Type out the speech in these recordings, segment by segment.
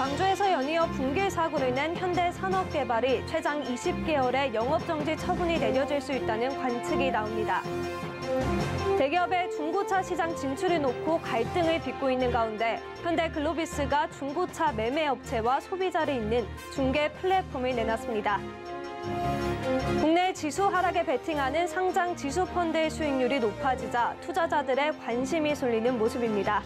광주에서 연이어 붕괴 사고를 낸 현대산업개발이 최장 20개월의 영업정지 처분이 내려질 수 있다는 관측이 나옵니다. 대기업의 중고차 시장 진출을 놓고 갈등을 빚고 있는 가운데 현대글로비스가 중고차 매매 업체와 소비자를 잇는 중개 플랫폼을 내놨습니다. 국내 지수 하락에 베팅하는 상장 지수 펀드의 수익률이 높아지자 투자자들의 관심이 쏠리는 모습입니다.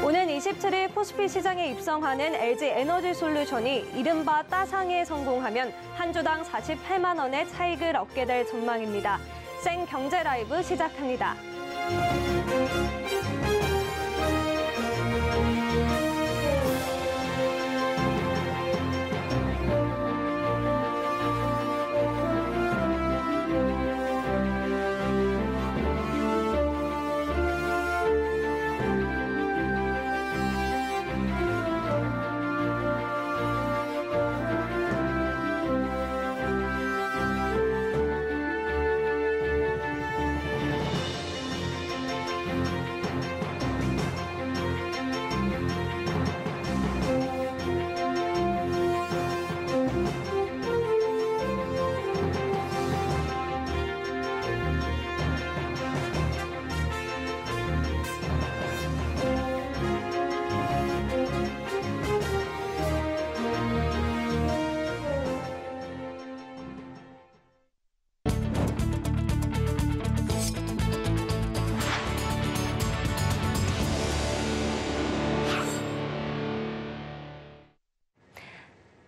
오는 27일 코스피 시장에 입성하는 LG에너지솔루션이 이른바 따상에 성공하면 한 주당 48만 원의 차익을 얻게 될 전망입니다. 생경제라이브 시작합니다.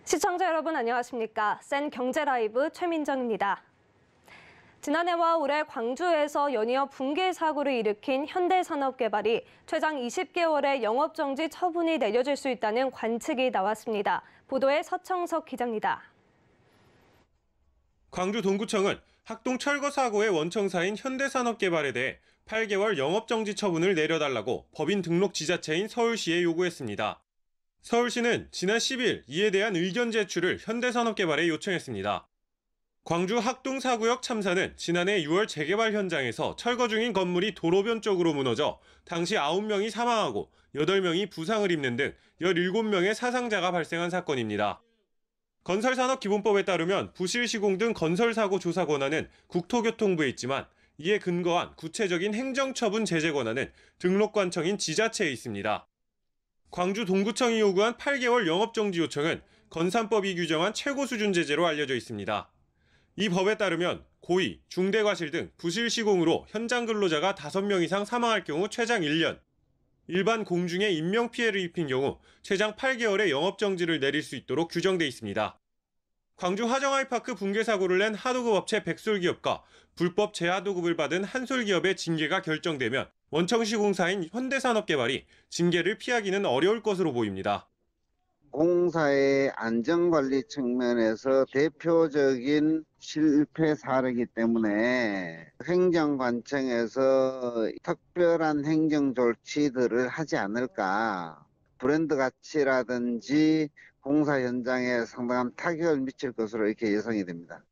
시청자 여러분 안녕하십니까? 센경제라이브 최민정입니다. 지난해와 올해 광주에서 연이어 붕괴 사고를 일으킨 현대산업개발이 최장 20개월의 영업정지 처분이 내려질 수 있다는 관측이 나왔습니다. 보도에 서청석 기자입니다. 광주 동구청은 학동 철거 사고의 원청사인 현대산업개발에 대해 8개월 영업정지 처분을 내려달라고 법인 등록 지자체인 서울시에 요구했습니다. 서울시는 지난 10일 이에 대한 의견 제출을 현대산업개발에 요청했습니다. 광주 학동 4구역 참사는 지난해 6월 재개발 현장에서 철거 중인 건물이 도로변 쪽으로 무너져 당시 9명이 사망하고 8명이 부상을 입는 등 17명의 사상자가 발생한 사건입니다. 건설산업기본법에 따르면 부실 시공 등 건설사고 조사 권한은 국토교통부에 있지만 이에 근거한 구체적인 행정처분 제재 권한은 등록관청인 지자체에 있습니다. 광주 동구청이 요구한 8개월 영업정지 요청은 건산법이 규정한 최고 수준 제재로 알려져 있습니다. 이 법에 따르면 고의, 중대과실 등 부실 시공으로 현장 근로자가 5명 이상 사망할 경우 최장 1년, 일반 공중에 인명피해를 입힌 경우 최장 8개월의 영업정지를 내릴 수 있도록 규정돼 있습니다. 광주 화정아이파크 붕괴 사고를 낸 하도급 업체 백솔기업과 불법 재하도급을 받은 한솔기업의 징계가 결정되면 원청시공사인 현대산업개발이 징계를 피하기는 어려울 것으로 보입니다. 공사의 안전관리 측면에서 대표적인 실패 사례이기 때문에 행정관청에서 특별한 행정 조치들을 하지 않을까. 브랜드 가치라든지 공사 현장에 상당한 타격을 미칠 것으로 이렇게 예상이 됩니다.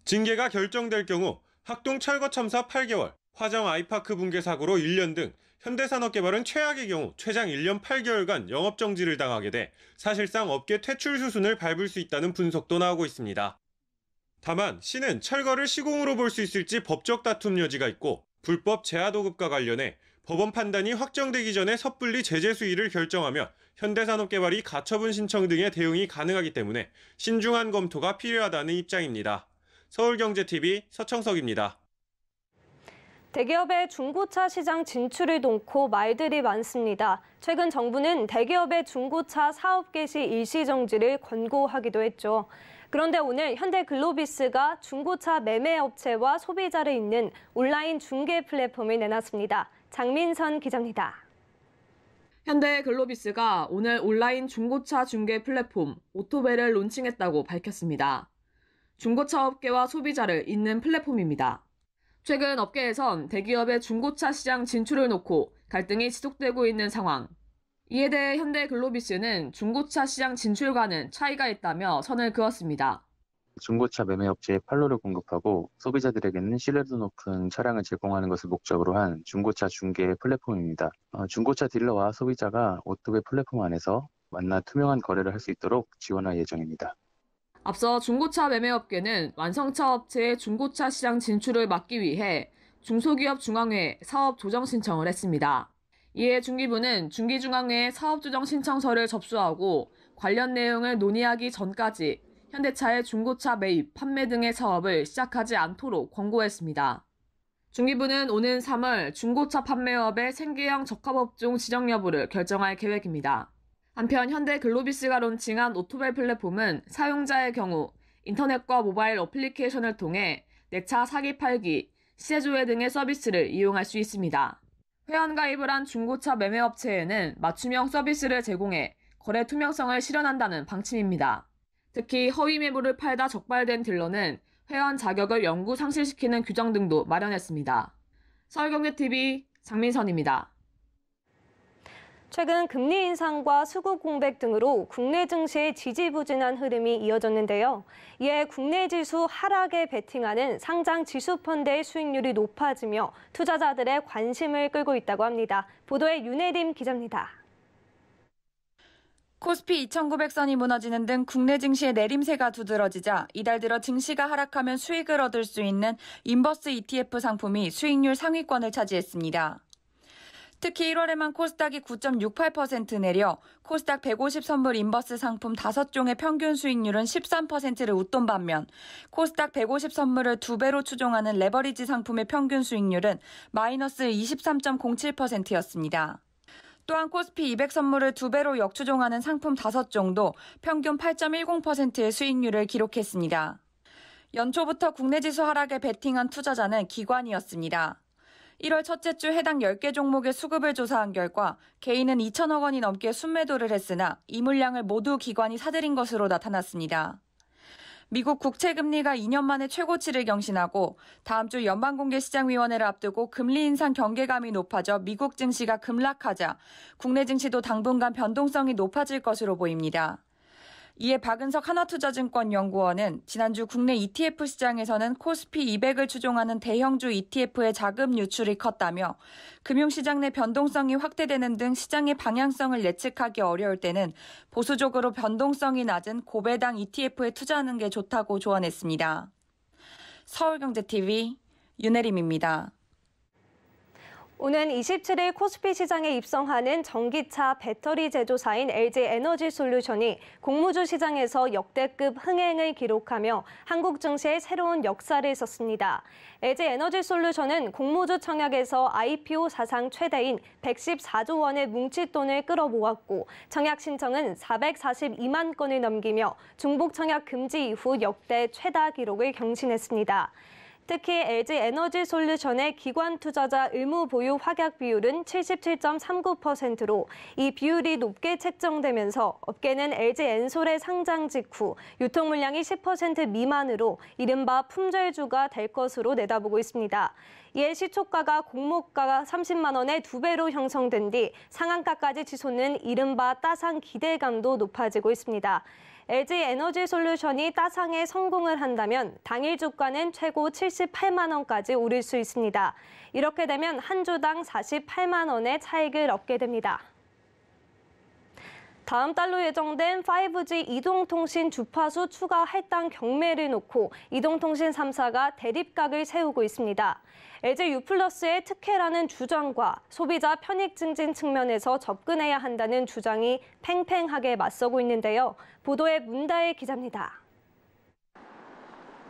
징계가 결정될 경우 학동 철거 참사 8개월, 화정 아이파크 붕괴 사고로 1년 등 현대산업개발은 최악의 경우 최장 1년 8개월간 영업정지를 당하게 돼 사실상 업계 퇴출 수순을 밟을 수 있다는 분석도 나오고 있습니다. 다만 시는 철거를 시공으로 볼 수 있을지 법적 다툼 여지가 있고 불법 재하도급과 관련해 법원 판단이 확정되기 전에 섣불리 제재 수위를 결정하면 현대산업개발이 가처분 신청 등의 대응이 가능하기 때문에 신중한 검토가 필요하다는 입장입니다. 서울경제TV 서청석입니다. 대기업의 중고차 시장 진출을 놓고 말들이 많습니다. 최근 정부는 대기업의 중고차 사업 개시 일시정지를 권고하기도 했죠. 그런데 오늘 현대글로비스가 중고차 매매 업체와 소비자를 잇는 온라인 중개 플랫폼을 내놨습니다. 장민선 기자입니다. 현대글로비스가 오늘 온라인 중고차 중개 플랫폼 오토벨을 론칭했다고 밝혔습니다. 중고차 업계와 소비자를 잇는 플랫폼입니다. 최근 업계에선 대기업의 중고차 시장 진출을 놓고 갈등이 지속되고 있는 상황. 이에 대해 현대글로비스는 중고차 시장 진출과는 차이가 있다며 선을 그었습니다. 중고차 매매업체에 판로를 공급하고 소비자들에게는 신뢰도 높은 차량을 제공하는 것을 목적으로 한 중고차 중개 플랫폼입니다. 중고차 딜러와 소비자가 오토베 플랫폼 안에서 만나 투명한 거래를 할 수 있도록 지원할 예정입니다. 앞서 중고차 매매업계는 완성차 업체의 중고차 시장 진출을 막기 위해 중소기업 중앙회에 사업 조정 신청을 했습니다. 이에 중기부는 중기중앙회에 사업 조정 신청서를 접수하고 관련 내용을 논의하기 전까지 현대차의 중고차 매입, 판매 등의 사업을 시작하지 않도록 권고했습니다. 중기부는 오는 3월 중고차 판매업의 생계형 적합업종 지정 여부를 결정할 계획입니다. 한편 현대글로비스가 론칭한 오토벨 플랫폼은 사용자의 경우 인터넷과 모바일 어플리케이션을 통해 내 차 사기 팔기, 시세조회 등의 서비스를 이용할 수 있습니다. 회원가입을 한 중고차 매매업체에는 맞춤형 서비스를 제공해 거래 투명성을 실현한다는 방침입니다. 특히 허위 매물을 팔다 적발된 딜러는 회원 자격을 영구 상실시키는 규정 등도 마련했습니다. 서울경제TV 장민선입니다. 최근 금리 인상과 수급 공백 등으로 국내 증시의 지지부진한 흐름이 이어졌는데요. 이에 국내 지수 하락에 베팅하는 상장 지수 펀드의 수익률이 높아지며 투자자들의 관심을 끌고 있다고 합니다. 보도에 윤혜림 기자입니다. 코스피 2,900선이 무너지는 등 국내 증시의 내림세가 두드러지자 이달 들어 증시가 하락하면 수익을 얻을 수 있는 인버스 ETF 상품이 수익률 상위권을 차지했습니다. 특히 1월에만 코스닥이 9.68% 내려 코스닥 150 선물 인버스 상품 5종의 평균 수익률은 13%를 웃돈 반면 코스닥 150 선물을 2배로 추종하는 레버리지 상품의 평균 수익률은 마이너스 23.07%였습니다. 또한 코스피 200 선물을 2배로 역추종하는 상품 5종도 평균 8.10%의 수익률을 기록했습니다. 연초부터 국내 지수 하락에 베팅한 투자자는 기관이었습니다. 1월 첫째 주 해당 10개 종목의 수급을 조사한 결과 개인은 2천억 원이 넘게 순매도를 했으나 이 물량을 모두 기관이 사들인 것으로 나타났습니다. 미국 국채금리가 2년 만에 최고치를 경신하고 다음 주 연방공개시장위원회를 앞두고 금리 인상 경계감이 높아져 미국 증시가 급락하자 국내 증시도 당분간 변동성이 높아질 것으로 보입니다. 이에 박은석 하나투자증권 연구원은 지난주 국내 ETF 시장에서는 코스피 200을 추종하는 대형주 ETF의 자금 유출이 컸다며 금융시장 내 변동성이 확대되는 등 시장의 방향성을 예측하기 어려울 때는 보수적으로 변동성이 낮은 고배당 ETF에 투자하는 게 좋다고 조언했습니다. 서울경제TV 윤혜림입니다. 오는 27일 코스피 시장에 입성하는 전기차 배터리 제조사인 LG에너지솔루션이 공모주 시장에서 역대급 흥행을 기록하며 한국 증시에 새로운 역사를 썼습니다. LG에너지솔루션은 공모주 청약에서 IPO 사상 최대인 114조 원의 뭉칫돈을 끌어모았고 청약 신청은 442만 건을 넘기며 중복 청약 금지 이후 역대 최다 기록을 경신했습니다. 특히 LG에너지솔루션의 기관 투자자 의무 보유 확약 비율은 77.39%로 이 비율이 높게 책정되면서 업계는 LG엔솔의 상장 직후 유통 물량이 10% 미만으로 이른바 품절주가 될 것으로 내다보고 있습니다. 이에 시초가가 공모가가 30만 원의 2배로 형성된 뒤 상한가까지 치솟는 이른바 따상 기대감도 높아지고 있습니다. LG에너지솔루션이 따상에 성공을 한다면 당일 주가는 최고 78만 원까지 오를 수 있습니다. 이렇게 되면 한 주당 48만 원의 차익을 얻게 됩니다. 다음 달로 예정된 5G 이동통신 주파수 추가 할당 경매를 놓고 이동통신 3사가 대립각을 세우고 있습니다. LG U+의 특혜라는 주장과 소비자 편익 증진 측면에서 접근해야 한다는 주장이 팽팽하게 맞서고 있는데요. 보도에 문다혜 기자입니다.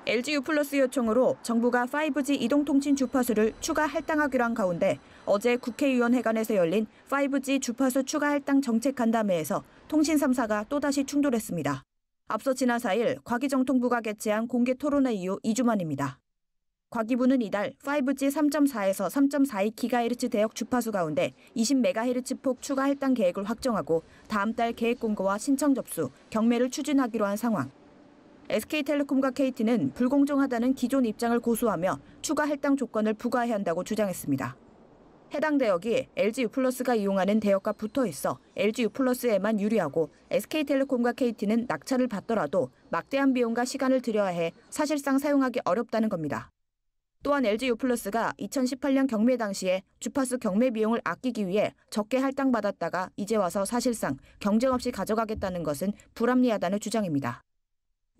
LG U+ 요청으로 정부가 5G 이동통신 주파수를 추가 할당하기로 한 가운데 어제 국회의원회관에서 열린 5G 주파수 추가 할당 정책 간담회에서 통신 3사가 또다시 충돌했습니다. 앞서 지난 4일 과기정통부가 개최한 공개 토론회 이후 2주 만입니다. 과기부는 이달 5G 3.4에서 3.42GHz 대역 주파수 가운데 20MHz 폭 추가 할당 계획을 확정하고 다음 달 계획 공고와 신청 접수, 경매를 추진하기로 한 상황. SK텔레콤과 KT는 불공정하다는 기존 입장을 고수하며 추가 할당 조건을 부과해야 한다고 주장했습니다. 해당 대역이 LG유플러스가 이용하는 대역과 붙어 있어 LG유플러스에만 유리하고 SK텔레콤과 KT는 낙찰을 받더라도 막대한 비용과 시간을 들여야 해 사실상 사용하기 어렵다는 겁니다. 또한 LG유플러스가 2018년 경매 당시에 주파수 경매 비용을 아끼기 위해 적게 할당받았다가 이제 와서 사실상 경쟁 없이 가져가겠다는 것은 불합리하다는 주장입니다.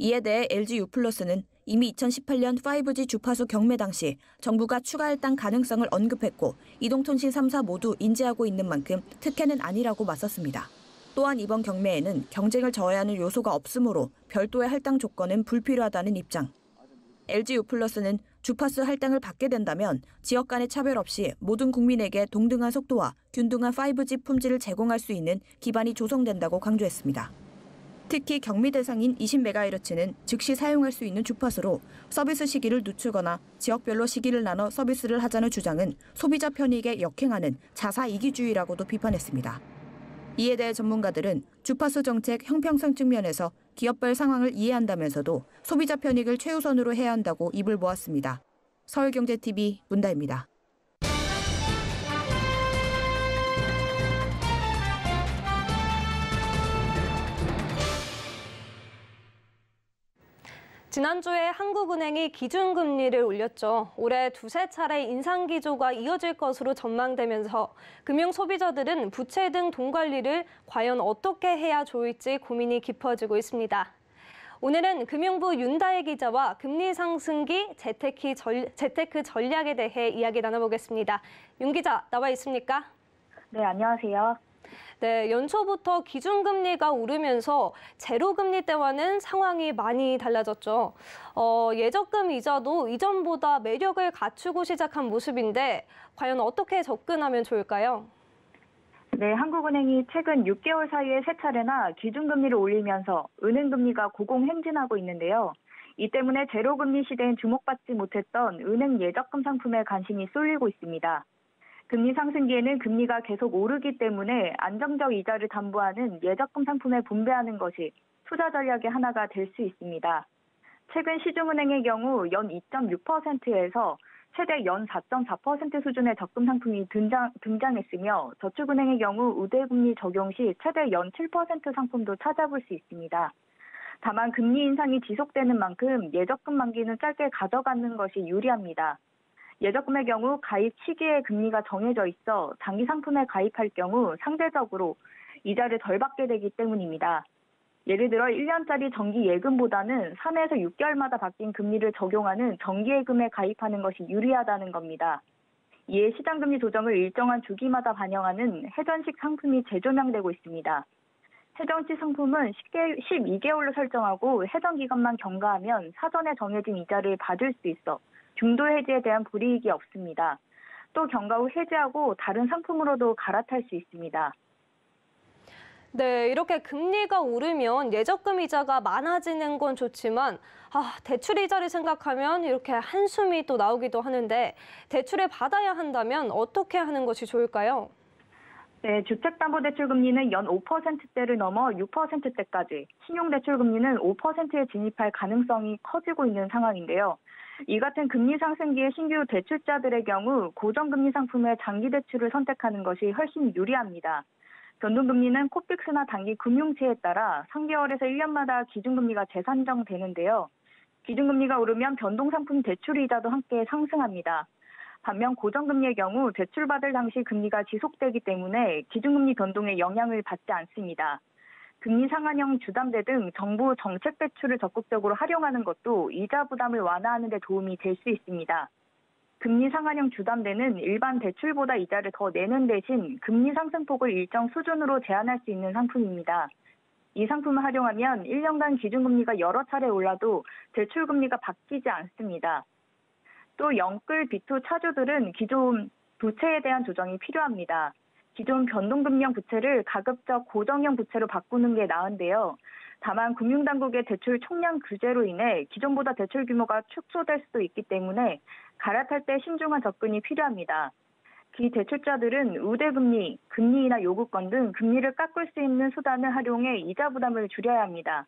이에 대해 LG유플러스는 이미 2018년 5G 주파수 경매 당시 정부가 추가 할당 가능성을 언급했고 이동통신 3사 모두 인지하고 있는 만큼 특혜는 아니라고 맞섰습니다. 또한 이번 경매에는 경쟁을 저해하는 요소가 없으므로 별도의 할당 조건은 불필요하다는 입장. LG유플러스는 주파수 할당을 받게 된다면 지역 간의 차별 없이 모든 국민에게 동등한 속도와 균등한 5G 품질을 제공할 수 있는 기반이 조성된다고 강조했습니다. 특히 경미 대상인 20MHz는 즉시 사용할 수 있는 주파수로 서비스 시기를 늦추거나 지역별로 시기를 나눠 서비스를 하자는 주장은 소비자 편익에 역행하는 자사 이기주의라고도 비판했습니다. 이에 대해 전문가들은 주파수 정책 형평성 측면에서 기업별 상황을 이해한다면서도 소비자 편익을 최우선으로 해야 한다고 입을 모았습니다. 서울경제TV 문다입니다. 지난주에 한국은행이 기준금리를 올렸죠. 올해 두세 차례 인상 기조가 이어질 것으로 전망되면서 금융 소비자들은 부채 등 돈 관리를 과연 어떻게 해야 좋을지 고민이 깊어지고 있습니다. 오늘은 금융부 윤다혜 기자와 금리 상승기 재테크 전략에 대해 이야기 나눠보겠습니다. 윤 기자 나와 있습니까? 네, 안녕하세요. 네, 연초부터 기준금리가 오르면서 제로금리 때와는 상황이 많이 달라졌죠. 예적금 이자도 이전보다 매력을 갖추고 시작한 모습인데 과연 어떻게 접근하면 좋을까요? 네, 한국은행이 최근 6개월 사이에 3차례나 기준금리를 올리면서 은행금리가 고공행진하고 있는데요. 이 때문에 제로금리 시대엔 주목받지 못했던 은행 예적금 상품에 관심이 쏠리고 있습니다. 금리 상승기에는 금리가 계속 오르기 때문에 안정적 이자를 담보하는 예적금 상품에 분배하는 것이 투자 전략의 하나가 될 수 있습니다. 최근 시중은행의 경우 연 2.6%에서 최대 연 4.4% 수준의 적금 상품이 등장했으며 저축은행의 경우 우대금리 적용 시 최대 연 7% 상품도 찾아볼 수 있습니다. 다만 금리 인상이 지속되는 만큼 예적금 만기는 짧게 가져가는 것이 유리합니다. 예적금의 경우 가입 시기에 금리가 정해져 있어 장기 상품에 가입할 경우 상대적으로 이자를 덜 받게 되기 때문입니다. 예를 들어 1년짜리 정기 예금보다는 3에서 6개월마다 바뀐 금리를 적용하는 정기 예금에 가입하는 것이 유리하다는 겁니다. 이에 시장금리 조정을 일정한 주기마다 반영하는 해전식 상품이 재조명되고 있습니다. 해전식 상품은 12개월로 설정하고 해전 기간만 경과하면 사전에 정해진 이자를 받을 수 있어 중도 해지에 대한 불이익이 없습니다. 또 경과 후 해지하고 다른 상품으로도 갈아탈 수 있습니다. 네, 이렇게 금리가 오르면 예적금 이자가 많아지는 건 좋지만 대출 이자를 생각하면 이렇게 한숨이 또 나오기도 하는데 대출을 받아야 한다면 어떻게 하는 것이 좋을까요? 네, 주택담보대출 금리는 연 5%대를 넘어 6%대까지, 신용대출 금리는 5%에 진입할 가능성이 커지고 있는 상황인데요. 이 같은 금리 상승기에 신규 대출자들의 경우 고정금리 상품의 장기 대출을 선택하는 것이 훨씬 유리합니다. 변동금리는 코픽스나 단기 금융체에 따라 3개월에서 1년마다 기준금리가 재산정되는데요. 기준금리가 오르면 변동상품 대출이자도 함께 상승합니다. 반면 고정금리의 경우 대출받을 당시 금리가 지속되기 때문에 기준금리 변동에 영향을 받지 않습니다. 금리 상한형 주담대 등 정부 정책 대출을 적극적으로 활용하는 것도 이자 부담을 완화하는 데 도움이 될 수 있습니다. 금리 상한형 주담대는 일반 대출보다 이자를 더 내는 대신 금리 상승폭을 일정 수준으로 제한할 수 있는 상품입니다. 이 상품을 활용하면 1년간 기준금리가 여러 차례 올라도 대출금리가 바뀌지 않습니다. 또 영끌 B2 차주들은 기존 부채에 대한 조정이 필요합니다. 기존 변동금리형 부채를 가급적 고정형 부채로 바꾸는 게 나은데요. 다만 금융당국의 대출 총량 규제로 인해 기존보다 대출 규모가 축소될 수도 있기 때문에 갈아탈 때 신중한 접근이 필요합니다. 기대출자들은 우대금리, 금리나 요구권 등 금리를 깎을 수 있는 수단을 활용해 이자 부담을 줄여야 합니다.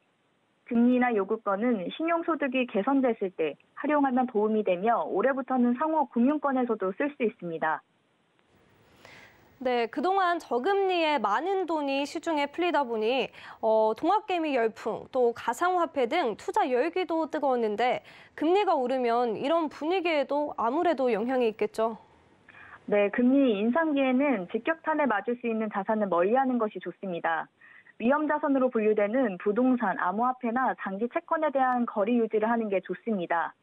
금리나 요구권은 신용소득이 개선됐을 때 활용하면 도움이 되며 올해부터는 상호 금융권에서도 쓸 수 있습니다. 네, 그동안 저금리에 많은 돈이 시중에 풀리다 보니 동학개미 열풍, 또 가상화폐 등 투자 열기도 뜨거웠는데 금리가 오르면 이런 분위기에도 아무래도 영향이 있겠죠. 네, 금리 인상기에는 직격탄을 맞을 수 있는 자산을 멀리하는 것이 좋습니다. 위험 자산으로 분류되는 부동산, 암호화폐나 장기 채권에 대한 거리 유지를 하는 게 좋습니다.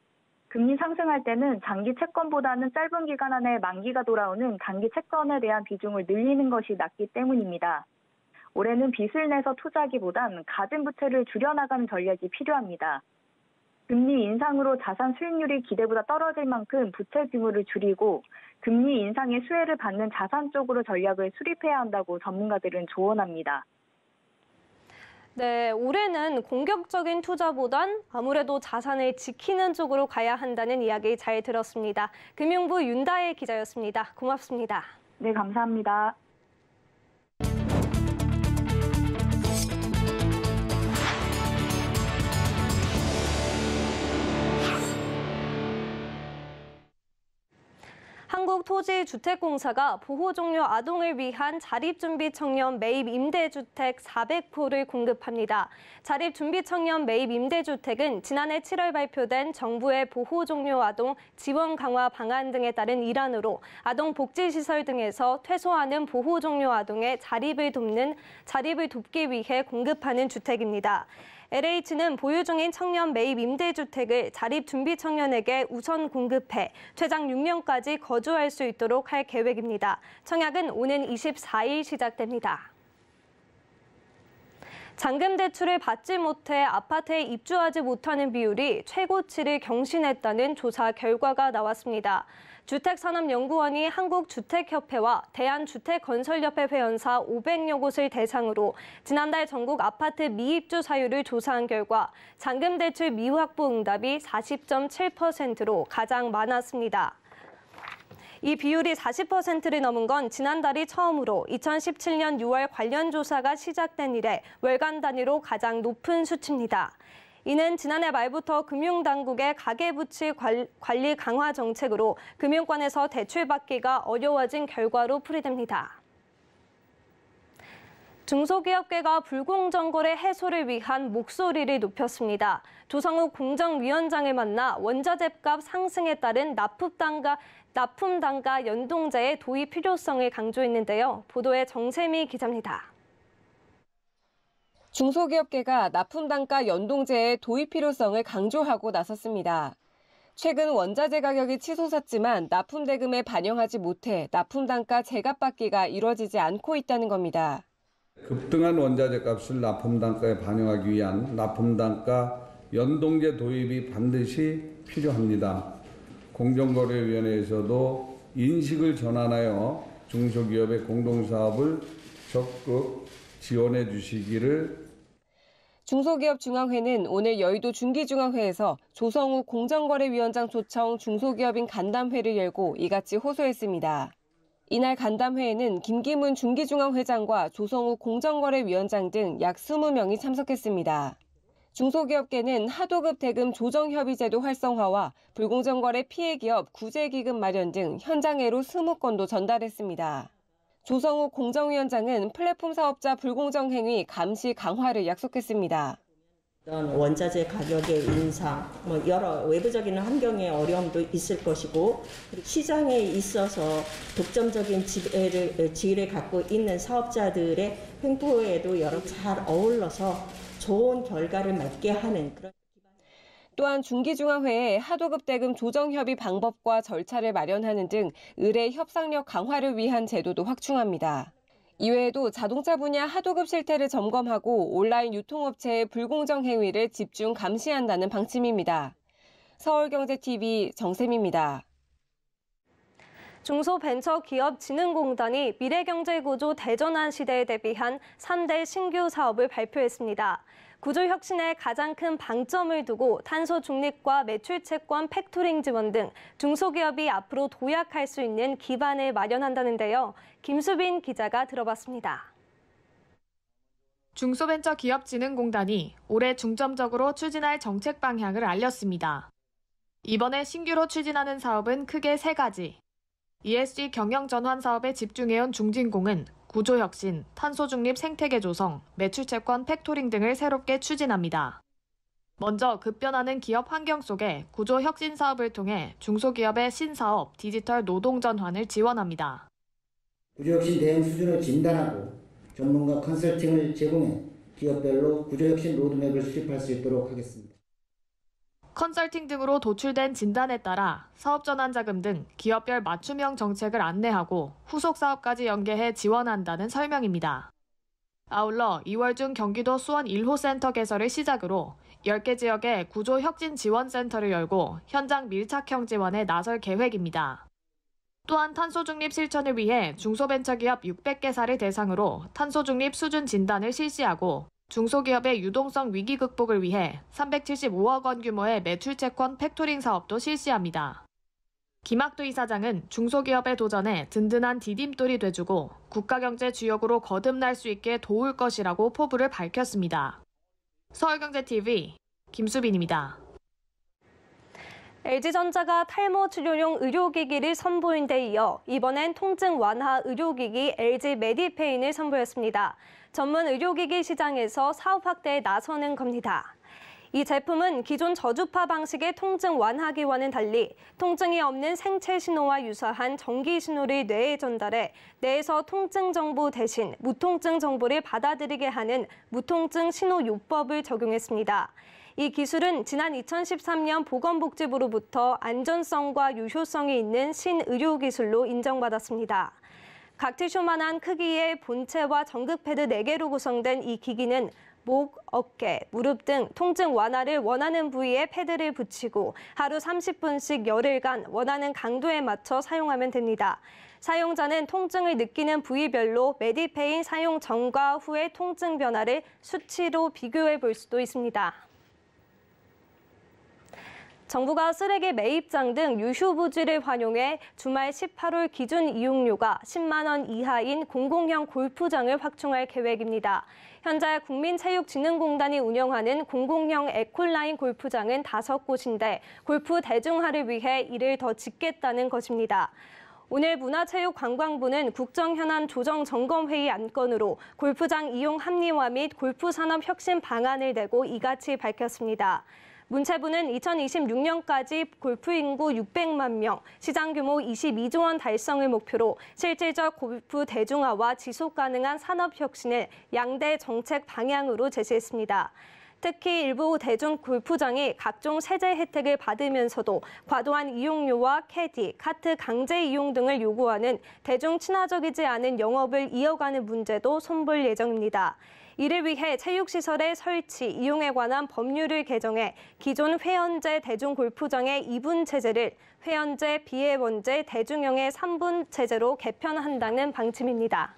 금리 상승할 때는 장기 채권보다는 짧은 기간 안에 만기가 돌아오는 단기 채권에 대한 비중을 늘리는 것이 낫기 때문입니다. 올해는 빚을 내서 투자하기보단 가중부채를 줄여나가는 전략이 필요합니다. 금리 인상으로 자산 수익률이 기대보다 떨어질 만큼 부채 규모를 줄이고 금리 인상의 수혜를 받는 자산 쪽으로 전략을 수립해야 한다고 전문가들은 조언합니다. 네, 올해는 공격적인 투자보단 아무래도 자산을 지키는 쪽으로 가야 한다는 이야기 잘 들었습니다. 금융부 윤다혜 기자였습니다. 고맙습니다. 네, 감사합니다. 한국토지주택공사가 보호종료 아동을 위한 자립준비청년 매입 임대주택 400호를 공급합니다. 자립준비청년 매입 임대주택은 지난해 7월 발표된 정부의 보호종료 아동 지원 강화 방안 등에 따른 일환으로 아동복지시설 등에서 퇴소하는 보호종료 아동의 자립을 돕기 위해 공급하는 주택입니다. LH는 보유 중인 청년 매입 임대주택을 자립준비 청년에게 우선 공급해 최장 6년까지 거주할 수 있도록 할 계획입니다. 청약은 오는 24일 시작됩니다. 잔금 대출을 받지 못해 아파트에 입주하지 못하는 비율이 최고치를 경신했다는 조사 결과가 나왔습니다. 주택산업연구원이 한국주택협회와 대한주택건설협회 회원사 500여 곳을 대상으로 지난달 전국 아파트 미입주 사유를 조사한 결과 잔금 대출 미확보 응답이 40.7%로 가장 많았습니다. 이 비율이 40%를 넘은 건 지난달이 처음으로 2017년 6월 관련 조사가 시작된 이래 월간 단위로 가장 높은 수치입니다. 이는 지난해 말부터 금융당국의 가계부채 관리 강화 정책으로 금융권에서 대출받기가 어려워진 결과로 풀이됩니다. 중소기업계가 불공정거래 해소를 위한 목소리를 높였습니다. 조성욱 공정위원장을 만나 원자재값 상승에 따른 납품단가 연동제의 도입 필요성을 강조했는데요. 보도에 정세미 기자입니다. 중소기업계가 납품단가 연동제의 도입 필요성을 강조하고 나섰습니다. 최근 원자재 가격이 치솟았지만 납품대금에 반영하지 못해 납품단가 제값받기가 이뤄지지 않고 있다는 겁니다. 급등한 원자재 값을 납품단가에 반영하기 위한 납품단가 연동제 도입이 반드시 필요합니다. 공정거래위원회에서도 인식을 전환하여 중소기업의 공동사업을 적극 지원해 주시기를. 중소기업중앙회는 오늘 여의도 중기중앙회에서 조성욱 공정거래위원장 초청 중소기업인 간담회를 열고 이같이 호소했습니다. 이날 간담회에는 김기문 중기중앙회장과 조성욱 공정거래위원장 등 약 20명이 참석했습니다. 중소기업계는 하도급 대금 조정협의제도 활성화와 불공정거래 피해기업 구제기금 마련 등 현장애로 20건도 전달했습니다. 조성욱 공정위원장은 플랫폼 사업자 불공정 행위 감시 강화를 약속했습니다. 원자재 가격의 인상, 여러 외부적인 환경의 어려움도 있을 것이고 시장에 있어서 독점적인 지위를 갖고 있는 사업자들의 횡포에도 여러 잘 어울러서 좋은 결과를 맞게 하는 그런. 또한 중기중앙회에 하도급 대금 조정협의 방법과 절차를 마련하는 등 의뢰 협상력 강화를 위한 제도도 확충합니다. 이외에도 자동차 분야 하도급 실태를 점검하고 온라인 유통업체의 불공정 행위를 집중 감시한다는 방침입니다. 서울경제TV 정세미입니다. 중소벤처기업진흥공단이 미래경제구조 대전환 시대에 대비한 3대 신규 사업을 발표했습니다. 구조 혁신에 가장 큰 방점을 두고 탄소 중립과 매출 채권 팩토링 지원 등 중소기업이 앞으로 도약할 수 있는 기반을 마련한다는데요. 김수빈 기자가 들어봤습니다. 중소벤처기업진흥공단이 올해 중점적으로 추진할 정책 방향을 알렸습니다. 이번에 신규로 추진하는 사업은 크게 3가지. ESG 경영 전환 사업에 집중해온 중진공은 구조혁신, 탄소중립 생태계 조성, 매출채권 팩토링 등을 새롭게 추진합니다. 먼저 급변하는 기업 환경 속에 구조혁신 사업을 통해 중소기업의 신사업, 디지털 노동 전환을 지원합니다. 구조혁신 대응 수준을 진단하고 전문가 컨설팅을 제공해 기업별로 구조혁신 로드맵을 수립할 수 있도록 하겠습니다. 컨설팅 등으로 도출된 진단에 따라 사업전환 자금 등 기업별 맞춤형 정책을 안내하고 후속 사업까지 연계해 지원한다는 설명입니다. 아울러 2월 중 경기도 수원 1호 센터 개설을 시작으로 10개 지역에 구조혁신 지원센터를 열고 현장 밀착형 지원에 나설 계획입니다. 또한 탄소중립 실천을 위해 중소벤처기업 600개사를 대상으로 탄소중립 수준 진단을 실시하고 중소기업의 유동성 위기 극복을 위해 375억 원 규모의 매출채권 팩토링 사업도 실시합니다. 김학도 이사장은 중소기업의 도전에 든든한 디딤돌이 돼주고 국가경제 주역으로 거듭날 수 있게 도울 것이라고 포부를 밝혔습니다. 서울경제TV 김수빈입니다. LG전자가 탈모 치료용 의료기기를 선보인 데 이어 이번엔 통증 완화 의료기기 LG 메디페인을 선보였습니다. 전문 의료기기 시장에서 사업 확대에 나서는 겁니다. 이 제품은 기존 저주파 방식의 통증 완화기와는 달리 통증이 없는 생체 신호와 유사한 전기 신호를 뇌에 전달해 뇌에서 통증 정보 대신 무통증 정보를 받아들이게 하는 무통증 신호요법을 적용했습니다. 이 기술은 지난 2013년 보건복지부로부터 안전성과 유효성이 있는 신의료기술로 인정받았습니다. 각티슈만한 크기의 본체와 전극 패드 4개로 구성된 이 기기는 목, 어깨, 무릎 등 통증 완화를 원하는 부위에 패드를 붙이고 하루 30분씩 열흘간 원하는 강도에 맞춰 사용하면 됩니다. 사용자는 통증을 느끼는 부위별로 메디페인 사용 전과 후의 통증 변화를 수치로 비교해 볼 수도 있습니다. 정부가 쓰레기 매입장 등 유휴부지를 활용해 주말 18홀 기준 이용료가 10만 원 이하인 공공형 골프장을 확충할 계획입니다. 현재 국민체육진흥공단이 운영하는 공공형 에콜라인 골프장은 5곳인데 골프 대중화를 위해 이를 더 짓겠다는 것입니다. 오늘 문화체육관광부는 국정현안 조정점검회의 안건으로 골프장 이용 합리화 및 골프산업 혁신 방안을 내고 이같이 밝혔습니다. 문체부는 2026년까지 골프 인구 600만 명, 시장 규모 22조 원 달성을 목표로 실질적 골프 대중화와 지속 가능한 산업 혁신을 양대 정책 방향으로 제시했습니다. 특히 일부 대중 골프장이 각종 세제 혜택을 받으면서도 과도한 이용료와 캐디, 카트 강제 이용 등을 요구하는 대중 친화적이지 않은 영업을 이어가는 문제도 손볼 예정입니다. 이를 위해 체육시설의 설치, 이용에 관한 법률을 개정해 기존 회원제 대중골프장의 2분 체제를 회원제, 비회원제, 대중형의 3분 체제로 개편한다는 방침입니다.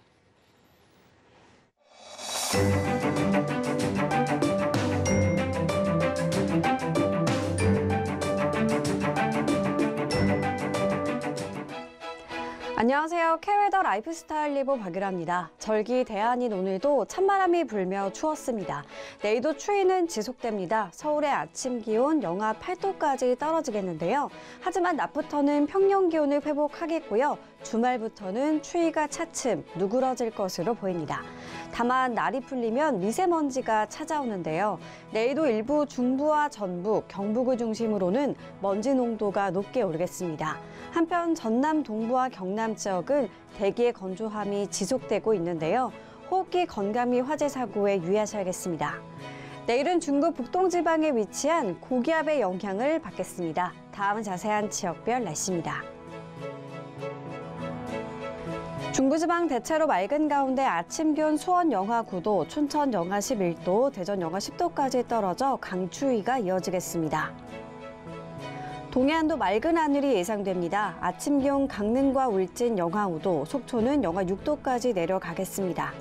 안녕하세요. K웨더 라이프스타일 리보 박유라입니다. 절기 대안인 오늘도 찬바람이 불며 추웠습니다. 내일도 추위는 지속됩니다. 서울의 아침 기온 영하 8도까지 떨어지겠는데요. 하지만 낮부터는 평년 기온을 회복하겠고요. 주말부터는 추위가 차츰 누그러질 것으로 보입니다. 다만 날이 풀리면 미세먼지가 찾아오는데요. 내일도 일부 중부와 전북, 경북을 중심으로는 먼지 농도가 높게 오르겠습니다. 한편 전남 동부와 경남 지역은 대기의 건조함이 지속되고 있는데요. 호흡기 건강미 화재 사고에 유의하셔야겠습니다. 내일은 중국 북동지방에 위치한 고기압의 영향을 받겠습니다. 다음은 자세한 지역별 날씨입니다. 중부지방 대체로 맑은 가운데 아침 기온 수원 영하 9도, 춘천 영하 11도, 대전 영하 10도까지 떨어져 강추위가 이어지겠습니다. 동해안도 맑은 하늘이 예상됩니다. 아침 기온 강릉과 울진 영하 5도, 속초는 영하 6도까지 내려가겠습니다.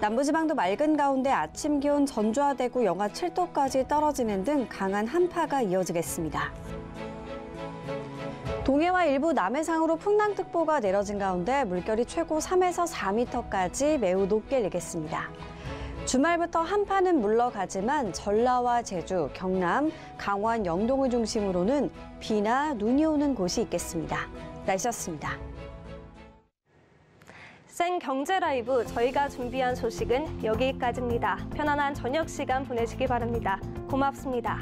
남부지방도 맑은 가운데 아침 기온 전주와 대구 영하 7도까지 떨어지는 등 강한 한파가 이어지겠습니다. 동해와 일부 남해상으로 풍랑특보가 내려진 가운데 물결이 최고 3에서 4m까지 매우 높게 일겠습니다. 주말부터 한파는 물러가지만 전라와 제주, 경남, 강원, 영동을 중심으로는 비나 눈이 오는 곳이 있겠습니다. 날씨였습니다. 생경제 라이브 저희가 준비한 소식은 여기까지입니다. 편안한 저녁 시간 보내시기 바랍니다. 고맙습니다.